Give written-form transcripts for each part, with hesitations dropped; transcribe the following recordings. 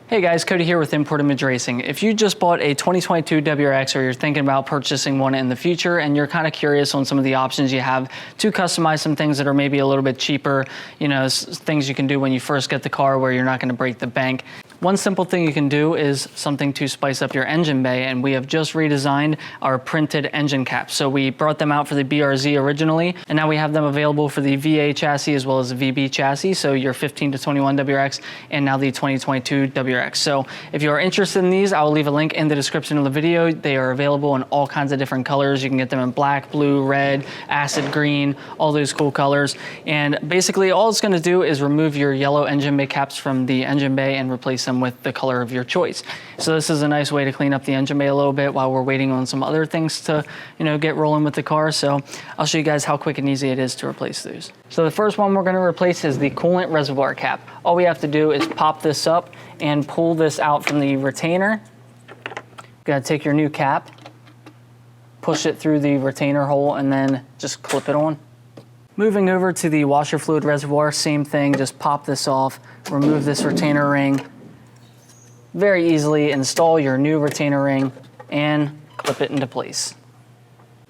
Hey guys, Cody here with Import Image Racing. If you just bought a 2022 WRX or you're thinking about purchasing one in the future and you're kind of curious on some of the options you have to customize some things that are maybe a little bit cheaper, you know, things you can do when you first get the car where you're not going to break the bank. One simple thing you can do is something to spice up your engine bay, and we have just redesigned our printed engine caps. So we brought them out for the BRZ originally, and now we have them available for the VA chassis as well as the VB chassis, so your 15 to 21 WRX and now the 2022 WRX. So if you are interested in these, I will leave a link in the description of the video. They are available in all kinds of different colors. You can get them in black, blue, red, acid green, all those cool colors. And basically all it's gonna do is remove your yellow engine bay caps from the engine bay and replace them with the color of your choice. So this is a nice way to clean up the engine bay a little bit while we're waiting on some other things to, you know, get rolling with the car. So I'll show you guys how quick and easy it is to replace those. So the first one we're going to replace is the Coolant Reservoir cap. All we have to do is pop this up and pull this out from the retainer. You're going to take your new cap, push it through the retainer hole, and then just clip it on. Moving over to the washer fluid reservoir, same thing, just pop this off, remove this retainer ring, very easily install your new retainer ring and clip it into place.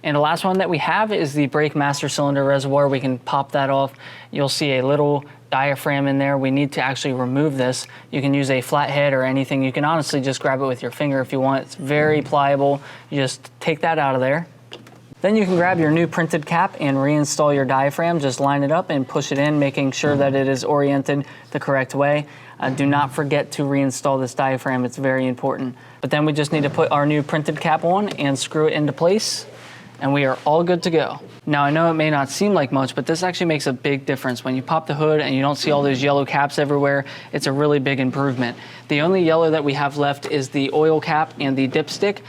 And the last one that we have is the brake master cylinder reservoir. We can pop that off. You'll see a little diaphragm in there. We need to actually remove this. You can use a flathead or anything. You can honestly just grab it with your finger if you want. It's very pliable. You just take that out of there. Then you can grab your new printed cap and reinstall your diaphragm. Just line it up and push it in, making sure that it is oriented the correct way. Do not forget to reinstall this diaphragm. It's very important. But then we just need to put our new printed cap on and screw it into place, and we are all good to go. Now I know it may not seem like much, but this actually makes a big difference. When you pop the hood and you don't see all those yellow caps everywhere, it's a really big improvement. The only yellow that we have left is the oil cap and the dipstick.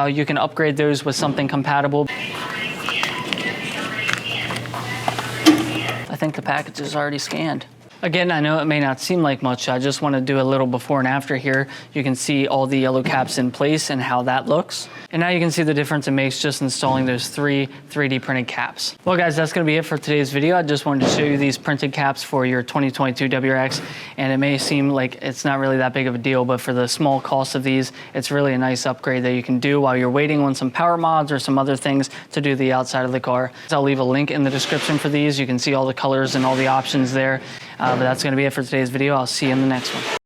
You can upgrade those with something compatible. I think the package is already scanned. Again, I know it may not seem like much. I just want to do a little before and after here. You can see all the yellow caps in place and how that looks. And now you can see the difference it makes just installing those 3 3D printed caps. Well guys, that's going to be it for today's video. I just wanted to show you these printed caps for your 2022 WRX. And it may seem like it's not really that big of a deal, but for the small cost of these, it's really a nice upgrade that you can do while you're waiting on some power mods or some other things to do the outside of the car. So I'll leave a link in the description for these. You can see all the colors and all the options there. But that's going to be it for today's video. I'll see you in the next one.